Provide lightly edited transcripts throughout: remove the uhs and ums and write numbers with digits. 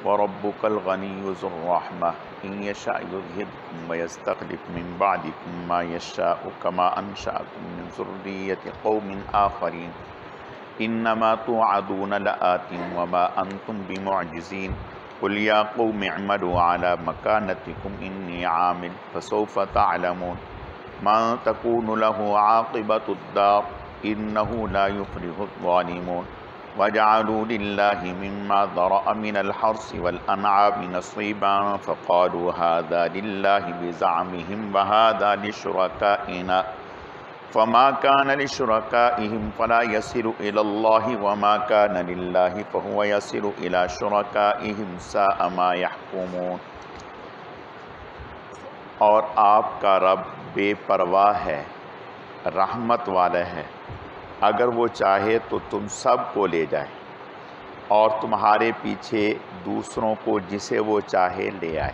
وربك الغني ذو الرحمة إن يشاء يذهبكم ويستخلف من بعدكم ما يشاء كما أنشأكم من ذرية قوم آخرين إنما توعدون لآت وما أنتم بمعجزين قل يا قوم اعملوا على مكانتكم إني عامل فسوف تعلمون من تكون له عاقبة الدار إنه لا يفلح الظالمون وجعلوا لله مما ذرأ من الحرث والأنعام نصيبا فقالوا هذا لله بزعمهم وهذا لشركائنا فما كان لشركائهم فلا يصل إلى الله وما كان لله فهو يصل إلى شركائهم ساء ما يحكمون۔ اور آپ کا رب بے پرواہ ہے، رحمت والا ہے، اگر وہ چاہے تو تم سب کو لے جائے اور تمہارے پیچھے دوسروں کو جسے وہ چاہے لے آئے،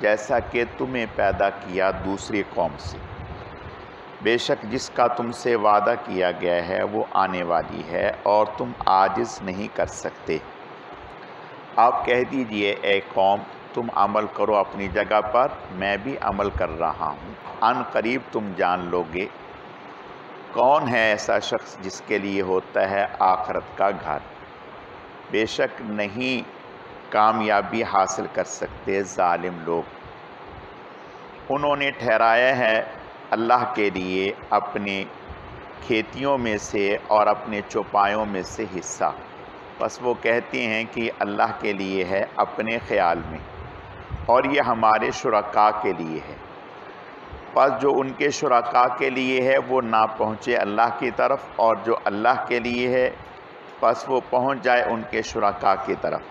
جیسا کہ تمہیں پیدا کیا دوسری قوم سے۔ بے شک جس کا تم سے وعدہ کیا گیا ہے وہ آنے والی ہے اور تم عاجز نہیں کر سکتے۔ آپ کہہ دیجئے اے قوم تم عمل کرو اپنی جگہ پر، میں بھی عمل کر رہا ہوں، ان قریب تم جان لوگے کون ہے ایسا شخص جس کے لیے ہوتا ہے آخرت کا گھر۔ بے شک نہیں کامیابی حاصل کر سکتے ظالم لوگ۔ انہوں نے ٹھہرایا ہے اللہ کے لیے اپنے کھیتیوں میں سے اور اپنے چوپایوں میں سے حصہ، بس وہ کہتے ہیں کہ اللہ کے لیے ہے اپنے خیال میں، اور یہ ہمارے شرکاء کے لیے ہے، پس جو ان کے شرکاء کے لیے ہے وہ نہ پہنچے اللہ کی طرف، اور جو اللہ کے لیے ہے پس وہ پہنچ جائے ان کے شرکاء کی طرف۔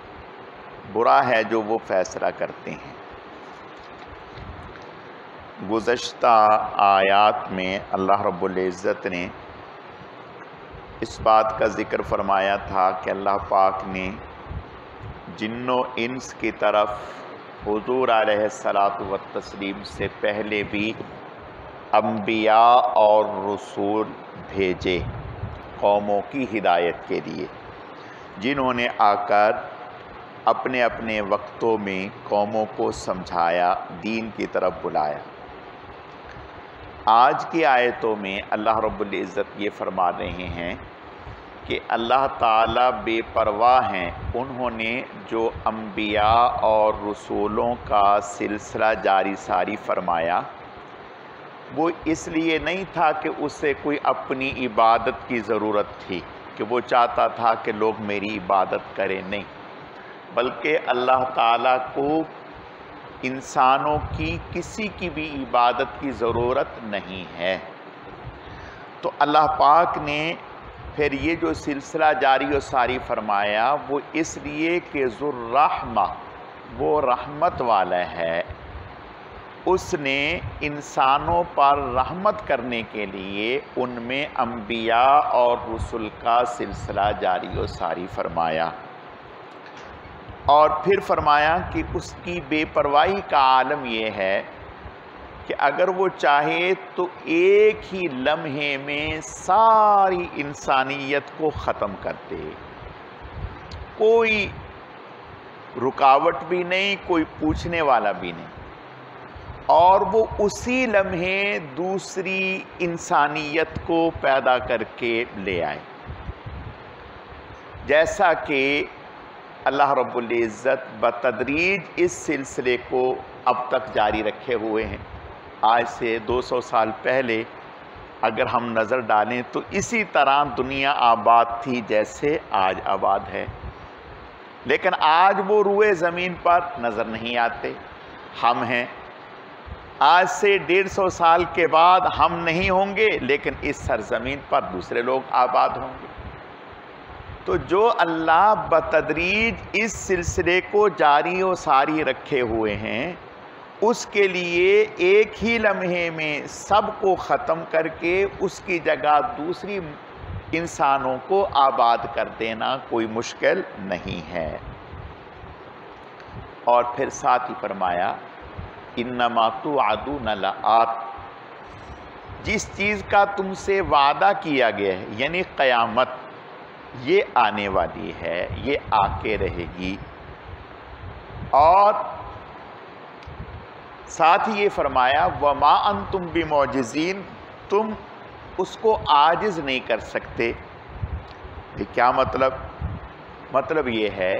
برا ہے جو وہ فیصلہ کرتے ہیں۔ گزشتہ آیات میں اللہ رب العزت نے اس بات کا ذکر فرمایا تھا کہ اللہ پاک نے جن و انس کی طرف حضور علیہ الصلاۃ والتسلیم سے پہلے بھی انبیاء اور رسول بھیجے قوموں کی ہدایت کے لیے، جنہوں نے آ کر اپنے اپنے وقتوں میں قوموں کو سمجھایا، دین کی طرف بلایا۔ آج کی آیتوں میں اللہ رب العزت یہ فرما رہے ہیں کہ اللہ تعالیٰ بے پرواہ ہیں، انہوں نے جو انبیاء اور رسولوں کا سلسلہ جاری ساری فرمایا وہ اس لیے نہیں تھا کہ اسے کوئی اپنی عبادت کی ضرورت تھی، کہ وہ چاہتا تھا کہ لوگ میری عبادت کریں، نہیں، بلکہ اللہ تعالیٰ کو انسانوں کی کسی کی بھی عبادت کی ضرورت نہیں ہے۔ تو اللہ پاک نے پھر یہ جو سلسلہ جاری و ساری فرمایا وہ اس لیے کہ ذو الرحمہ، وہ رحمت والا ہے، اس نے انسانوں پر رحمت کرنے کے لیے ان میں انبیاء اور رسل کا سلسلہ جاری و ساری فرمایا، اور پھر فرمایا کہ اس کی بے پرواہی کا عالم یہ ہے کہ اگر وہ چاہے تو ایک ہی لمحے میں ساری انسانیت کو ختم کر دے، کوئی رکاوٹ بھی نہیں، کوئی پوچھنے والا بھی نہیں، اور وہ اسی لمحے دوسری انسانیت کو پیدا کر کے لے آئے، جیسا کہ اللہ رب العزت بتدریج اس سلسلے کو اب تک جاری رکھے ہوئے ہیں۔ آج سے 200 سال پہلے اگر ہم نظر ڈالیں تو اسی طرح دنیا آباد تھی جیسے آج آباد ہے، لیکن آج وہ روئے زمین پر نظر نہیں آتے، ہم ہیں۔ آج سے 150 سال کے بعد ہم نہیں ہوں گے، لیکن اس سرزمین پر دوسرے لوگ آباد ہوں گے۔ تو جو اللہ بتدریج اس سلسلے کو جاری و ساری رکھے ہوئے ہیں، اس کے لیے ایک ہی لمحے میں سب کو ختم کر کے اس کی جگہ دوسری انسانوں کو آباد کر دینا کوئی مشکل نہیں ہے۔ اور پھر ساتھ ہی فرمایا انما توعدون لآت، جس چیز کا تم سے وعدہ کیا گیا ہے یعنی قیامت، یہ آنے والی ہے، یہ آ کے رہے گی۔ اور ساتھ ہی یہ فرمایا وَمَا أَنْتُمْ بِمُعْجِزِينَ، تم اس کو عاجز نہیں کر سکتے۔ یہ کیا مطلب؟ مطلب یہ ہے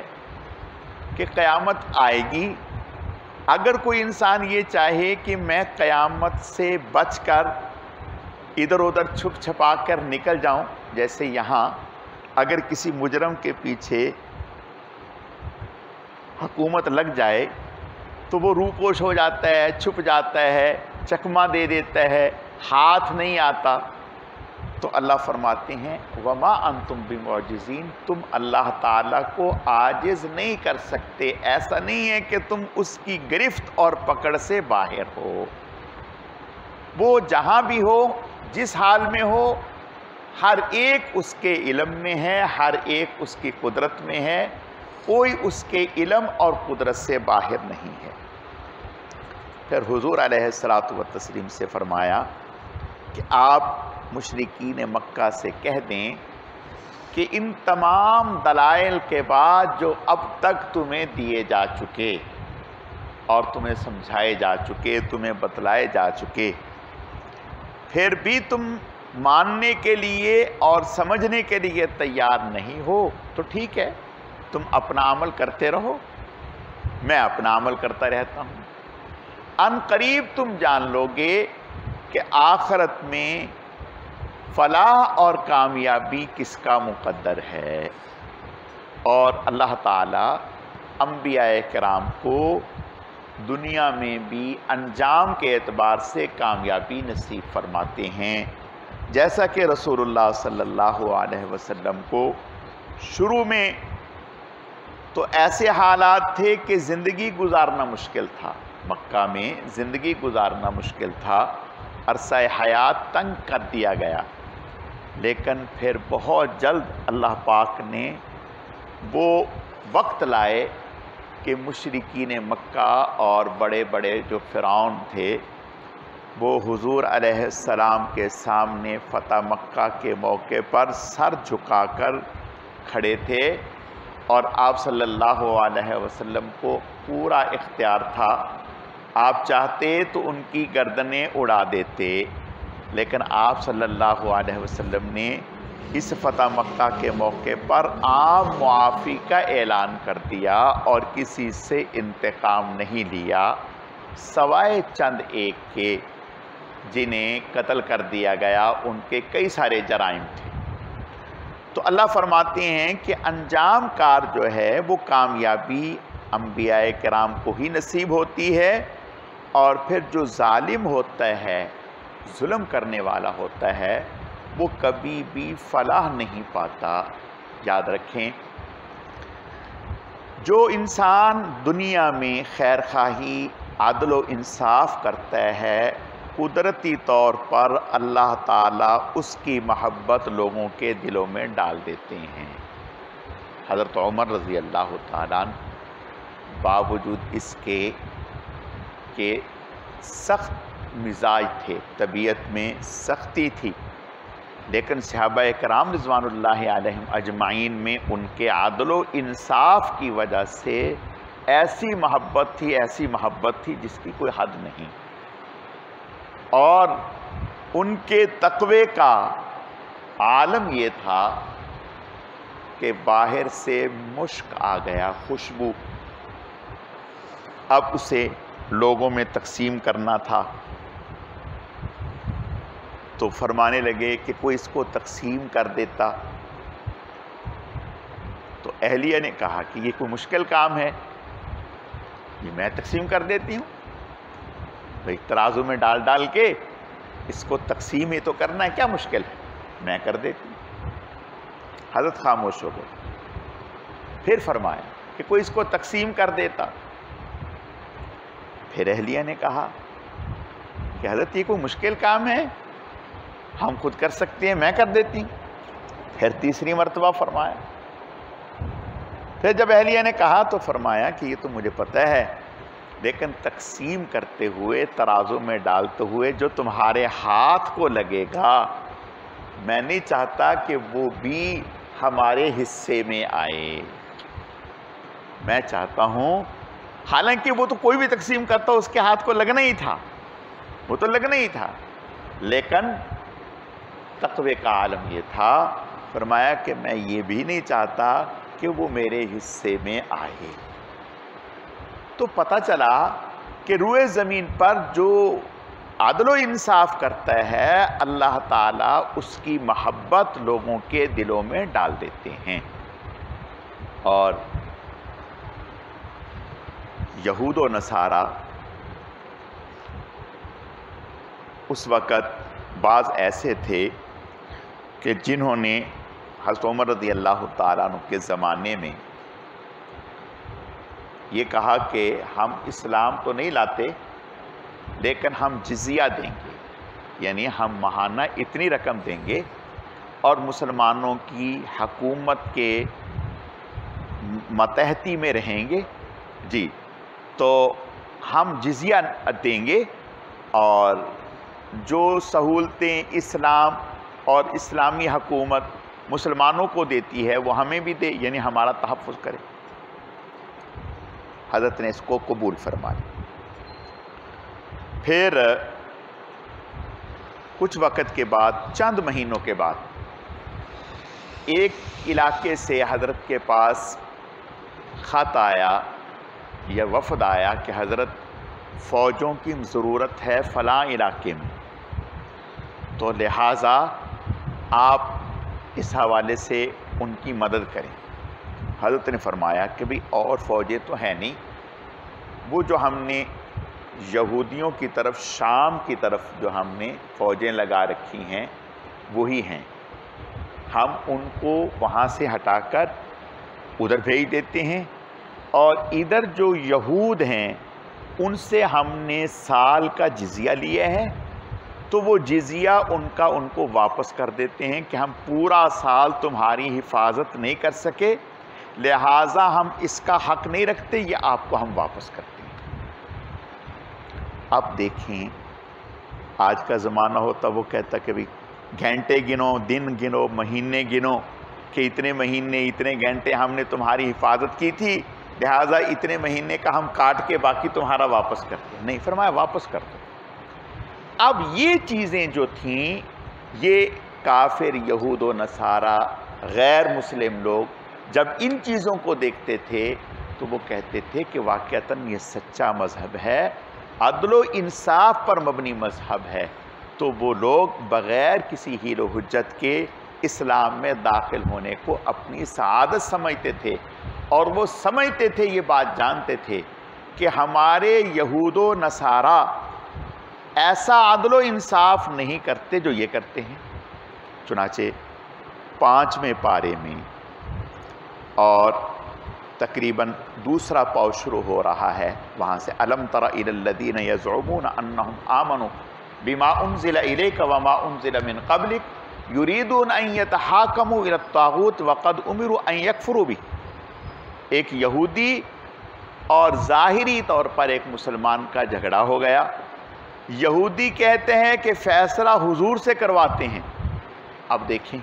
کہ قیامت آئے گی، اگر کوئی انسان یہ چاہے کہ میں قیامت سے بچ کر ادھر ادھر چھپ چھپا کر نکل جاؤں، جیسے یہاں اگر کسی مجرم کے پیچھے حکومت لگ جائے تو وہ روپوش ہو جاتا ہے، چھپ جاتا ہے، چکمہ دے دیتا ہے، ہاتھ نہیں آتا، تو اللہ فرماتے ہیں وَمَا أَنْتُمْ بِمُعْجِزِينَ، تم اللہ تعالیٰ کو عاجز نہیں کر سکتے۔ ایسا نہیں ہے کہ تم اس کی گرفت اور پکڑ سے باہر ہو، وہ جہاں بھی ہو، جس حال میں ہو، ہر ایک اس کے علم میں ہے، ہر ایک اس کی قدرت میں ہے، کوئی اس کے علم اور قدرت سے باہر نہیں ہے۔ پھر حضور علیہ السلام سے فرمایا کہ آپ مشرکین مکہ سے کہہ دیں کہ ان تمام دلائل کے بعد جو اب تک تمہیں دیے جا چکے اور تمہیں سمجھائے جا چکے، تمہیں بتلائے جا چکے، پھر بھی تم ماننے کے لیے اور سمجھنے کے لیے تیار نہیں ہو تو ٹھیک ہے، تم اپنا عمل کرتے رہو، میں اپنا عمل کرتا رہتا ہوں۔ ان قریب تم جان لو گے کہ آخرت میں فلاح اور کامیابی کس کا مقدر ہے، اور اللہ تعالیٰ انبیاء کرام کو دنیا میں بھی انجام کے اعتبار سے کامیابی نصیب فرماتے ہیں، جیسا کہ رسول اللہ صلی اللہ علیہ وسلم کو شروع میں تو ایسے حالات تھے کہ زندگی گزارنا مشکل تھا، مکہ میں زندگی گزارنا مشکل تھا، عرصہ حیات تنگ کر دیا گیا، لیکن پھر بہت جلد اللہ پاک نے وہ وقت لائے کہ مشرکین مکہ اور بڑے بڑے جو فرعون تھے وہ حضور علیہ السلام کے سامنے فتح مکہ کے موقع پر سر جھکا کر کھڑے تھے، اور آپ صلی اللہ علیہ وسلم کو پورا اختیار تھا، آپ چاہتے تو ان کی گردنیں اڑا دیتے، لیکن آپ صلی اللہ علیہ وسلم نے اس فتح مکہ کے موقع پر عام معافی کا اعلان کر دیا اور کسی سے انتقام نہیں لیا، سوائے چند ایک کے جنہیں قتل کر دیا گیا، ان کے کئی سارے جرائم تھے۔ تو اللہ فرماتے ہیں کہ انجام کار جو ہے وہ کامیابی انبیاء کرام کو ہی نصیب ہوتی ہے، اور پھر جو ظالم ہوتا ہے، ظلم کرنے والا ہوتا ہے، وہ کبھی بھی فلاح نہیں پاتا۔ یاد رکھیں، جو انسان دنیا میں خیر خواہی، عدل و انصاف کرتا ہے، قدرتی طور پر اللہ تعالیٰ اس کی محبت لوگوں کے دلوں میں ڈال دیتے ہیں۔ حضرت عمر رضی اللہ تعالیٰ عنہ باوجود اس کے کہ سخت مزاج تھے، طبیعت میں سختی تھی، لیکن صحابہ کرام رضوان اللہ علیہم اجمعین میں ان کے عدل و انصاف کی وجہ سے ایسی محبت تھی جس کی کوئی حد نہیں، اور ان کے تقوی کا عالم یہ تھا کہ باہر سے مشک آ گیا، خوشبو، اب اسے لوگوں میں تقسیم کرنا تھا، تو فرمانے لگے کہ کوئی اس کو تقسیم کر دیتا، تو اہلیہ نے کہا کہ یہ کوئی مشکل کام ہے، یہ میں تقسیم کر دیتی ہوں، بھئی ترازو میں ڈال ڈال کے اس کو تقسیم ہی تو کرنا ہے، کیا مشکل ہے، میں کر دیتی ہوں۔ حضرت خاموش ہو گئے، پھر فرمایا کہ کوئی اس کو تقسیم کر دیتا، پھر اہلیہ نے کہا کہ حضرت یہ کوئی مشکل کام ہے، ہم خود کر سکتے ہیں، میں کر دیتی ہوں۔ پھر تیسری مرتبہ فرمایا، پھر جب اہلیہ نے کہا تو فرمایا کہ یہ تو مجھے پتہ ہے، لیکن تقسیم کرتے ہوئے، ترازو میں ڈالتے ہوئے جو تمہارے ہاتھ کو لگے گا، میں نہیں چاہتا کہ وہ بھی ہمارے حصے میں آئے، میں چاہتا ہوں حالانکہ وہ تو کوئی بھی تقسیم کرتا اس کے ہاتھ کو لگنا ہی تھا، وہ تو لگنا ہی تھا، لیکن تقوی کا عالم یہ تھا، فرمایا کہ میں یہ بھی نہیں چاہتا کہ وہ میرے حصے میں آئے۔ تو پتہ چلا کہ روئے زمین پر جو عدل و انصاف کرتا ہے اللہ تعالیٰ اس کی محبت لوگوں کے دلوں میں ڈال دیتے ہیں۔ اور یہود و نصارہ اس وقت بعض ایسے تھے کہ جنہوں نے حضرت عمر رضی اللہ تعالیٰ عنہ کے زمانے میں یہ کہا کہ ہم اسلام تو نہیں لاتے لیکن ہم جزیہ دیں گے، یعنی ہم ماہانہ اتنی رقم دیں گے اور مسلمانوں کی حکومت کے ماتحتی میں رہیں گے، جی تو ہم جزیہ دیں گے اور جو سہولتیں اسلام اور اسلامی حکومت مسلمانوں کو دیتی ہے وہ ہمیں بھی دے، یعنی ہمارا تحفظ کرے۔ حضرت نے اس کو قبول فرمایا۔ پھر کچھ وقت کے بعد، چند مہینوں کے بعد، ایک علاقے سے حضرت کے پاس خط آیا یا وفد آیا کہ حضرت فوجوں کی ضرورت ہے فلاں علاقے میں، تو لہٰذا آپ اس حوالے سے ان کی مدد کریں۔ حضرت نے فرمایا کہ بھی اور فوجیں تو ہیں نہیں، وہ جو ہم نے یہودیوں کی طرف، شام کی طرف جو ہم نے فوجیں لگا رکھی ہیں وہی ہیں، ہم ان کو وہاں سے ہٹا کر ادھر بھیج دیتے ہیں، اور ادھر جو یہود ہیں ان سے ہم نے سال کا جزیہ لیا ہے، تو وہ جزیہ ان کو واپس کر دیتے ہیں کہ ہم پورا سال تمہاری حفاظت نہیں کر سکے، لہٰذا ہم اس کا حق نہیں رکھتے، یہ آپ کو ہم واپس کرتے ہیں۔ اب دیکھیں آج کا زمانہ ہوتا وہ کہتا کہ بھی گھنٹے گنو، دن گنو، مہینے گنو، کہ اتنے مہینے اتنے گھنٹے ہم نے تمہاری حفاظت کی تھی، لہٰذا اتنے مہینے کا ہم کاٹ کے باقی تمہارا واپس کرتے ہیں۔ نہیں، فرمایا واپس کر دو۔ اب یہ چیزیں جو تھیں، یہ کافر یہود و نصارہ غیر مسلم لوگ جب ان چیزوں کو دیکھتے تھے تو وہ کہتے تھے کہ واقعتاً یہ سچا مذہب ہے، عدل و انصاف پر مبنی مذہب ہے، تو وہ لوگ بغیر کسی حیل و حجت کے اسلام میں داخل ہونے کو اپنی سعادت سمجھتے تھے، اور وہ سمجھتے تھے، یہ بات جانتے تھے کہ ہمارے یہود و نصارہ ایسا عدل و انصاف نہیں کرتے جو یہ کرتے ہیں۔ چنانچہ 5ویں پارے میں اور تقریباً دوسرا پاؤ شروع ہو رہا ہے، وہاں سے الم تر الی الذین یزعمون انہم آمنوا بما انزل الیک وما انزل من قبلک یریدون ان یتحاکموا الی الطاغوت وقد امروا ان یکفروا بہ۔ ایک یہودی اور ظاہری طور پر ایک مسلمان کا جھگڑا ہو گیا۔ یہودی کہتے ہیں کہ فیصلہ حضور سے کرواتے ہیں۔ اب دیکھیں،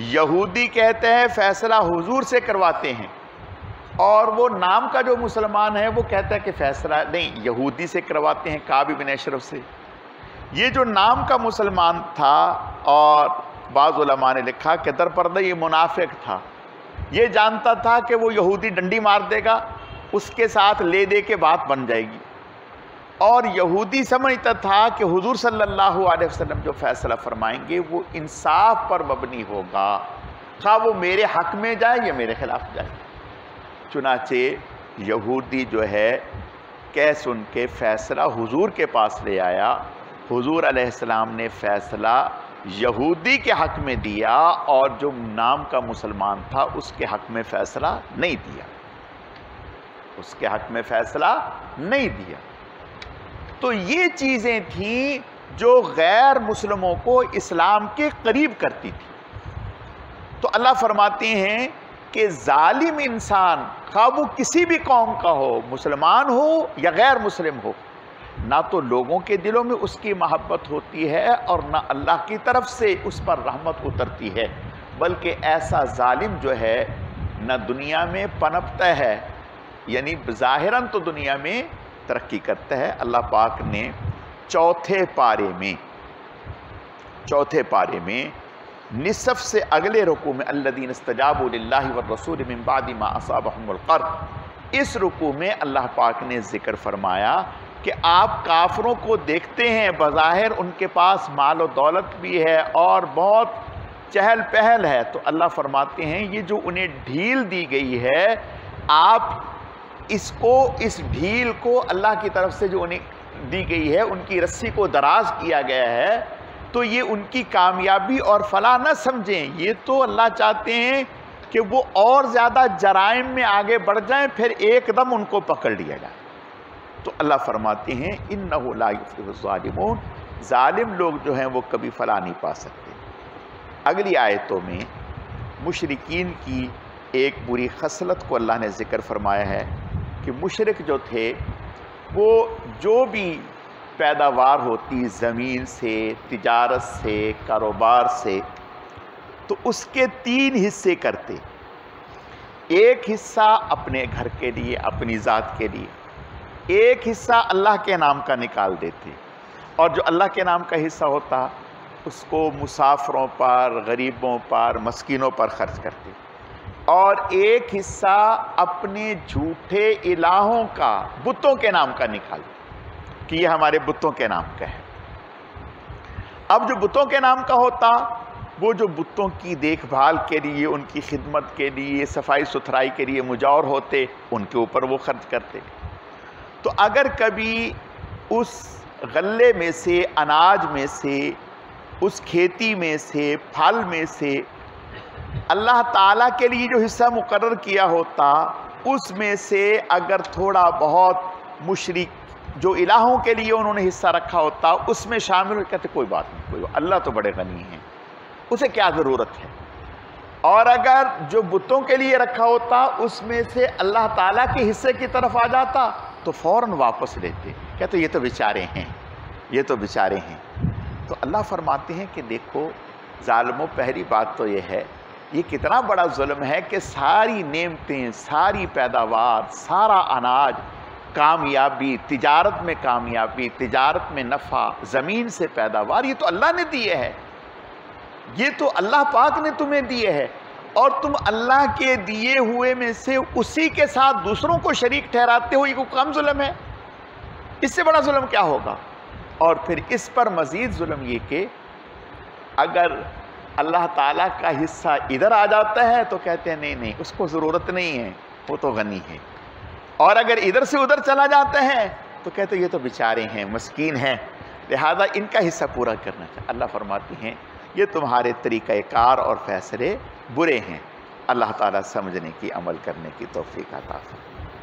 یہودی کہتے ہیں فیصلہ حضور سے کرواتے ہیں، اور وہ نام کا جو مسلمان ہے وہ کہتا ہے کہ فیصلہ نہیں، یہودی سے کرواتے ہیں، کعب بن اشرف سے۔ یہ جو نام کا مسلمان تھا، اور بعض علماء نے لکھا کہ در پردہ یہ منافق تھا، یہ جانتا تھا کہ وہ یہودی ڈنڈی مار دے گا، اس کے ساتھ لے دے کے بات بن جائے گی، اور یہودی سمجھتا تھا کہ حضور صلی اللہ علیہ وسلم جو فیصلہ فرمائیں گے وہ انصاف پر مبنی ہوگا، خواہ وہ میرے حق میں جائے یا میرے خلاف جائے۔ چنانچہ یہودی جو ہے کہہ سن کے فیصلہ حضور کے پاس لے آیا، حضور علیہ السلام نے فیصلہ یہودی کے حق میں دیا، اور جو نام کا مسلمان تھا اس کے حق میں فیصلہ نہیں دیا، اس کے حق میں فیصلہ نہیں دیا۔ تو یہ چیزیں تھیں جو غیر مسلموں کو اسلام کے قریب کرتی تھی۔ تو اللہ فرماتے ہیں کہ ظالم انسان، خواہ وہ کسی بھی قوم کا ہو، مسلمان ہو یا غیر مسلم ہو، نہ تو لوگوں کے دلوں میں اس کی محبت ہوتی ہے اور نہ اللہ کی طرف سے اس پر رحمت اترتی ہے، بلکہ ایسا ظالم جو ہے نہ دنیا میں پنپتا ہے یعنی ظاہراً تو دنیا میں ترقی کرتا ہے. اللہ پاک نے چوتھے پارے میں نصف سے اگلے رکوع میں الذین استجابوا للہ والرسول من بعد ما اصابہم القرح، اس رکوع میں اللہ پاک نے ذکر فرمایا کہ آپ کافروں کو دیکھتے ہیں بظاہر ان کے پاس مال و دولت بھی ہے اور بہت چہل پہل ہے، تو اللہ فرماتے ہیں یہ جو انہیں ڈھیل دی گئی ہے، آپ اس ڈھیل کو اللہ کی طرف سے جو انہیں دی گئی ہے، ان کی رسی کو دراز کیا گیا ہے، تو یہ ان کی کامیابی اور فلاح نہ سمجھیں. یہ تو اللہ چاہتے ہیں کہ وہ اور زیادہ جرائم میں آگے بڑھ جائیں، پھر ایک دم ان کو پکڑ لیا جائے. تو اللہ فرماتے ہیں اِنَّهُ لَا يُفْلِحُ الظَّالِمُونَ، ظالم لوگ جو ہیں وہ کبھی فلاح نہیں پا سکتے. اگلی آیتوں میں مشرکین کی ایک بری خصلت کو اللہ نے ذکر فرمایا ہے کہ مشرک جو تھے وہ جو بھی پیداوار ہوتی زمین سے، تجارت سے، کاروبار سے، تو اس کے 3 حصے کرتے. ایک حصہ اپنے گھر کے لیے، اپنی ذات کے لیے، ایک حصہ اللہ کے نام کا نکال دیتے، اور جو اللہ کے نام کا حصہ ہوتا اس کو مسافروں پر، غریبوں پر، مسکینوں پر خرچ کرتے، اور ایک حصہ اپنے جھوٹے الہوں کا، بتوں کے نام کا نکالتے کہ یہ ہمارے بتوں کے نام کا ہے. اب جو بتوں کے نام کا ہوتا، وہ جو بتوں کی دیکھ بھال کے لیے، ان کی خدمت کے لیے، صفائی ستھرائی کے لیے مجاور ہوتے، ان کے اوپر وہ خرچ کرتے. تو اگر کبھی اس غلے میں سے، اناج میں سے، اس کھیتی میں سے، پھل میں سے اللہ تعالیٰ کے لیے جو حصہ مقرر کیا ہوتا، اس میں سے اگر تھوڑا بہت مشرک جو الہوں کے لیے انہوں نے حصہ رکھا ہوتا اس میں شامل ہو، کہتے کوئی بات نہیں، اللہ تو بڑے غنی ہیں، اسے کیا ضرورت ہے. اور اگر جو بتوں کے لیے رکھا ہوتا اس میں سے اللہ تعالیٰ کے حصے کی طرف آ جاتا تو فوراً واپس لیتے، کہتے یہ تو بیچارے ہیں، یہ تو بیچارے ہیں. تو اللہ فرماتے ہیں کہ دیکھو ظالموں، پہلی بات تو یہ ہے، یہ کتنا بڑا ظلم ہے کہ ساری نعمتیں، ساری پیداوار، سارا اناج، کامیابی، تجارت میں کامیابی، تجارت میں نفع، زمین سے پیداوار، یہ تو اللہ نے دیے ہے، یہ تو اللہ پاک نے تمہیں دیے ہے، اور تم اللہ کے دیے ہوئے میں سے اسی کے ساتھ دوسروں کو شریک ٹھہراتے ہو. یہ کوئی کم ظلم ہے؟ اس سے بڑا ظلم کیا ہوگا؟ اور پھر اس پر مزید ظلم یہ کہ اگر اللہ تعالیٰ کا حصہ ادھر آ جاتا ہے تو کہتے ہیں نہیں اس کو ضرورت نہیں ہے، وہ تو غنی ہے، اور اگر ادھر سے ادھر چلا جاتے ہیں تو کہتے ہیں یہ تو بیچارے ہیں، مسکین ہیں، لہذا ان کا حصہ پورا کرنا چاہیے. اللہ فرماتی ہیں یہ تمہارے طریقہ کار اور فیصلے برے ہیں. اللہ تعالیٰ سمجھنے کی، عمل کرنے کی توفیق عطا فرمائے.